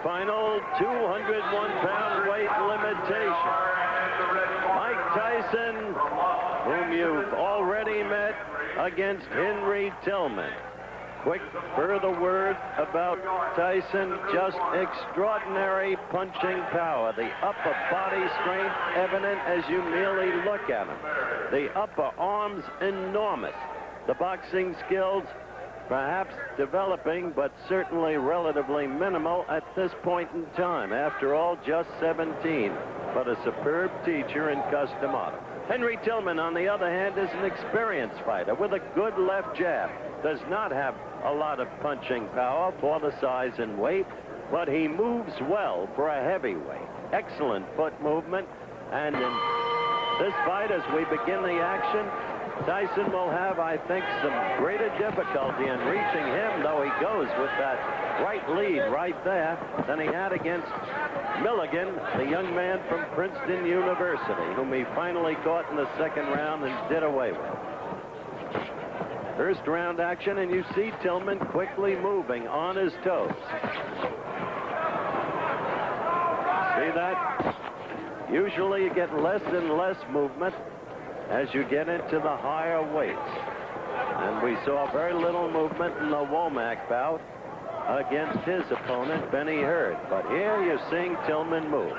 final 201-pound weight limitation. Mike Tyson, whom you've already met, against Henry Tillman. Quick further word about Tyson, just extraordinary punching power. The upper body strength evident as you merely look at him. The upper arms enormous. The boxing skills perhaps developing, but certainly relatively minimal at this point in time. After all, just 17, but a superb teacher in custom auto. Henry Tillman, on the other hand, is an experienced fighter with a good left jab. Does not have a lot of punching power for the size and weight, but he moves well for a heavyweight. Excellent foot movement, and in this fight, as we begin the action, Tyson will have, I think, some greater difficulty in reaching him, though he goes with that right lead right there, than he had against Milligan, the young man from Princeton University, whom he finally caught in the second round and did away with. First round action, and you see Tillman quickly moving on his toes. See that? Usually you get less and less movement as you get into the higher weights. And we saw very little movement in the Womack bout against his opponent, Benny Hurd. But here you're seeing Tillman move.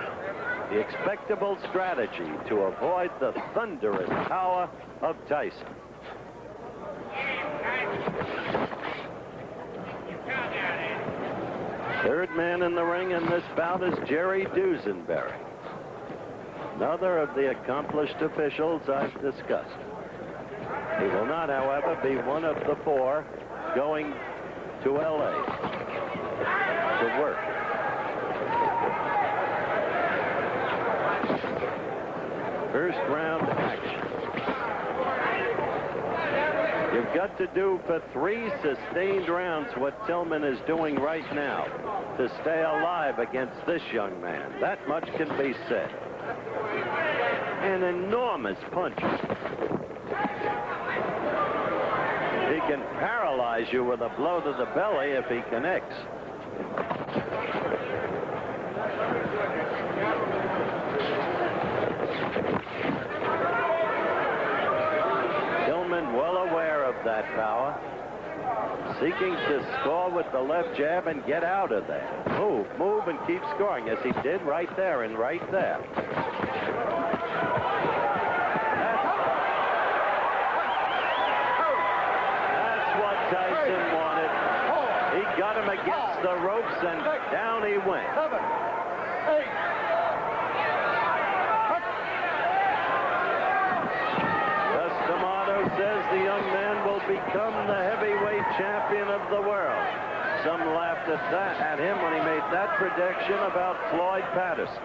The expectable strategy to avoid the thunderous power of Tyson. Third man in the ring in this bout is Jerry Dusenberry, another of the accomplished officials I've discussed. He will not, however, be one of the four going to L.A. to work. First round action. You've got to do for 3 sustained rounds what Tillman is doing right now to stay alive against this young man. That much can be said. An enormous punch. He can paralyze you with a blow to the belly if he connects. Tillman well aware of that power, seeking to score with the left jab and get out of there. Move and keep scoring, as he did right there and right there. That's what Tyson wanted. He got him against the ropes, and down he went. Says the young man will become the heavyweight champion of the world. Some laughed at him when he made that prediction about Floyd Patterson.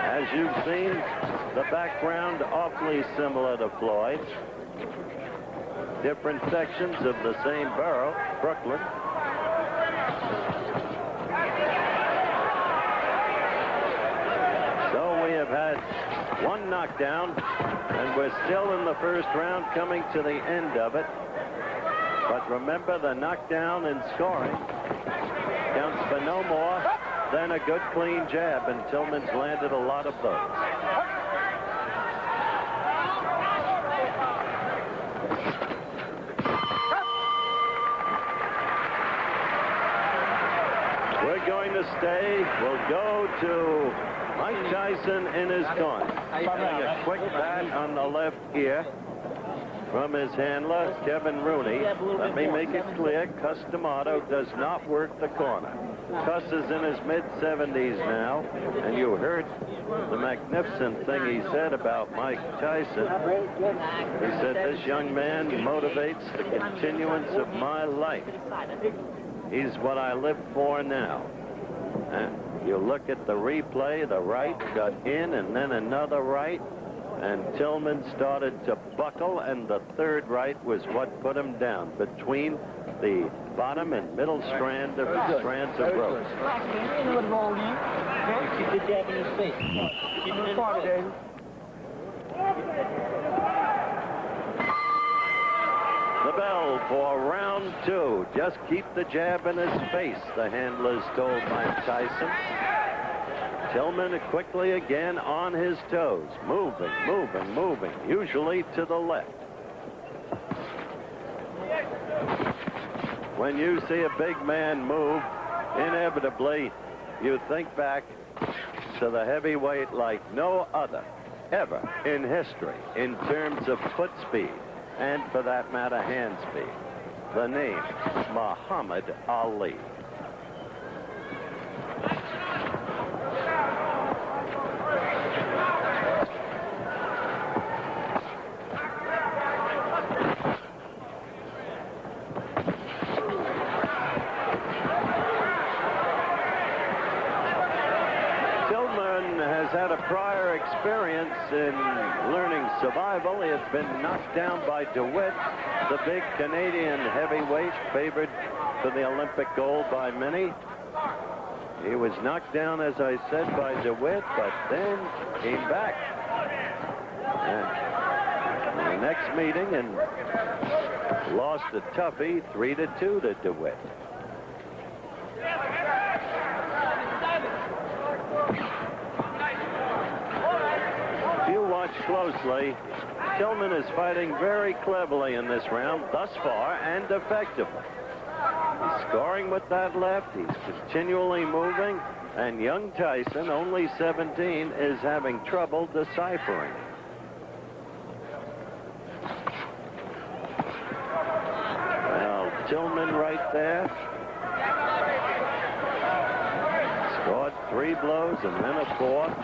As you've seen, the background awfully similar to Floyd. Different sections of the same borough, Brooklyn. So we have had one knockdown, and we're still in the first round, coming to the end of it. But remember, the knockdown and scoring counts for no more than a good clean jab, and Tillman's landed a lot of those. We're going to stay. We'll go to Mike Tyson in his corner. Getting a quick bat on the left ear from his handler, Kevin Rooney. Let me make it clear, Custom Auto does not work the corner. Cuss is in his mid-70s now, and you heard the magnificent thing he said about Mike Tyson. He said, this young man motivates the continuance of my life. He's what I live for now. And you look at the replay, the right got in and then another right, and Tillman started to buckle, and the third right was what put him down between the bottom and middle strands of ropes. The bell for round 2. Just keep the jab in his face, the handlers told Mike Tyson. Tillman quickly again on his toes, moving, moving, moving, usually to the left. When you see a big man move, inevitably you think back to the heavyweight like no other ever in history in terms of foot speed and, for that matter, hand speed. The name, Muhammad Ali. Had a prior experience in learning survival. He had been knocked down by DeWitt, the big Canadian heavyweight favored for the Olympic gold by many. He was knocked down, as I said, by DeWitt, but then came back. And in the next meeting and lost a toughie 3-2 to DeWitt. Closely, Tillman is fighting very cleverly in this round thus far and effectively. He's scoring with that left. He's continually moving, and young Tyson, only 17, is having trouble deciphering. Well, Tillman right there. Scored 3 blows and then a 4th.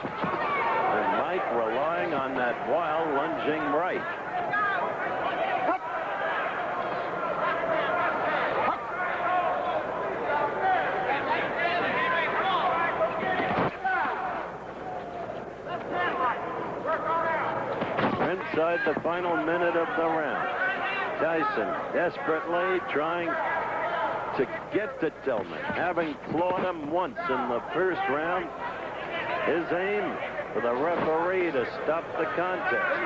And Mike relying on that wild lunging right. Inside the final minute of the round, Tyson desperately trying to get to Tillman, having clawed him once in the first round. His aim for the referee to stop the contest.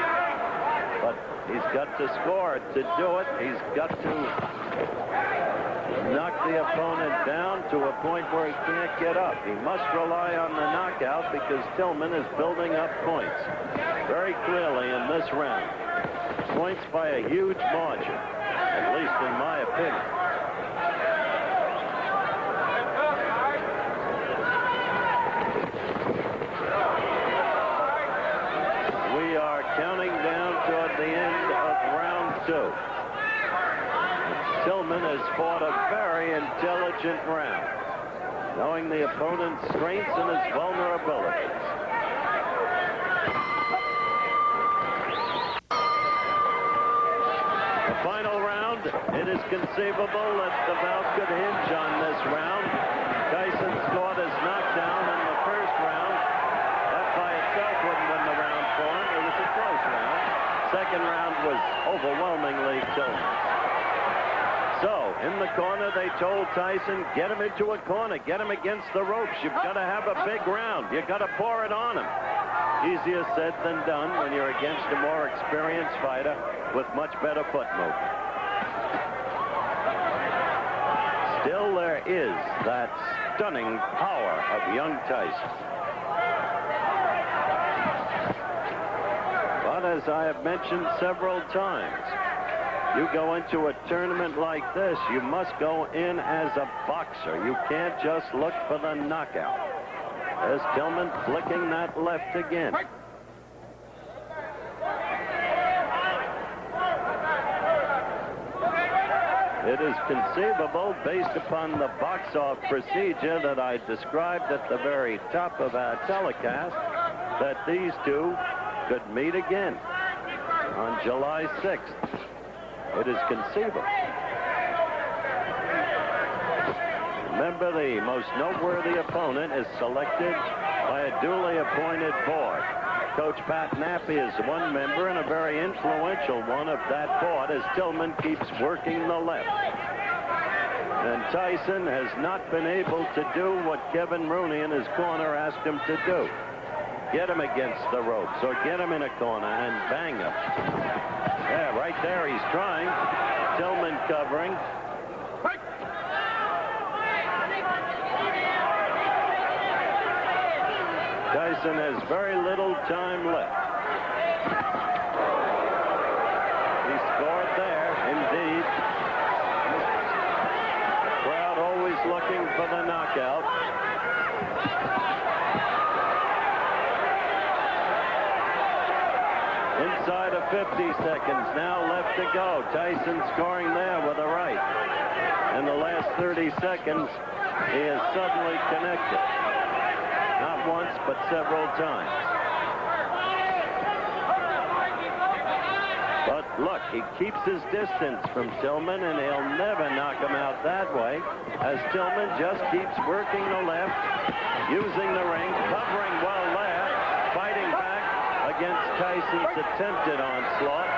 But he's got to score to do it. He's got to knock the opponent down to a point where he can't get up. He must rely on the knockout because Tillman is building up points very clearly in this round. Points by a huge margin, at least in my opinion. Counting down toward the end of round 2. Tillman has fought a very intelligent round, knowing the opponent's strengths and his vulnerabilities. The final round, it is conceivable that the bout could hinge on this round. Tyson scored his knockdown in the first round. That by itself wouldn't win the round for him. It was a close round. Second round was overwhelmingly Tillman. So, in the corner, they told Tyson, get him into a corner, get him against the ropes. You've got to have a big round. You've got to pour it on him. Easier said than done when you're against a more experienced fighter with much better foot movement. Still, there is that stunning power of young Tyson. But as I have mentioned several times, you go into a tournament like this, you must go in as a boxer. You can't just look for the knockout. There's Tillman flicking that left again. It is conceivable, based upon the box-off procedure that I described at the very top of our telecast, that these two could meet again on July 6th. It is conceivable. Remember, the most noteworthy opponent is selected by a duly appointed board. Coach Pat Nappy is one member and a very influential one of that board as Tillman keeps working the left. And Tyson has not been able to do what Kevin Rooney in his corner asked him to do. Get him against the ropes or get him in a corner and bang him. Yeah, right there he's trying. Tillman covering. Tyson has very little time left. He scored there, indeed. Crowd always looking for the knockout. Inside of 50 seconds now left to go. Tyson scoring there with a right. In the last 30 seconds, he has suddenly connected. Not once, but several times. But look, he keeps his distance from Tillman, and he'll never knock him out that way, as Tillman just keeps working the left, using the ring, covering well there, fighting back against Tyson's attempted onslaught.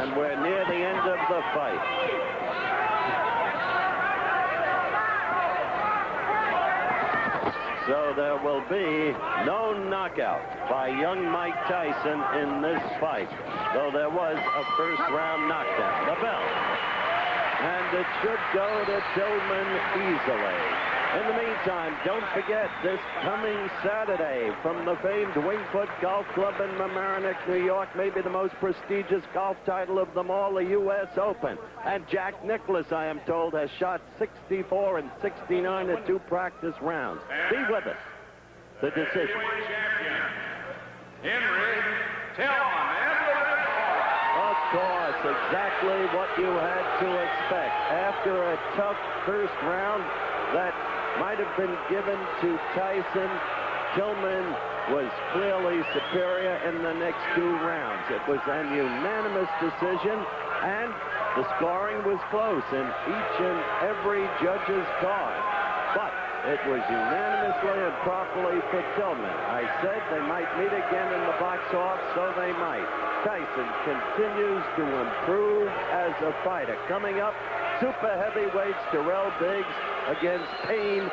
And we're near the end of the fight. So there will be no knockout by young Mike Tyson in this fight, though there was a first-round knockdown. The bell. And it should go to Tillman easily. In the meantime, don't forget this coming Saturday from the famed Wingfoot Golf Club in Mamaroneck, New York, maybe the most prestigious golf title of them all, the U.S. Open. And Jack Nicklaus, I am told, has shot 64 and 69 at 2 practice rounds. Be with us. The decision. Henry Tillman. Of course, exactly what you had to expect. After a tough first round that might have been given to Tyson, Tillman was clearly superior in the next 2 rounds. It was an unanimous decision, and the scoring was close in each and every judge's card. But it was unanimously and properly for Tillman. I said they might meet again in the box off, so they might. Tyson continues to improve as a fighter. Coming up, super heavyweights Terrell Biggs against Payne.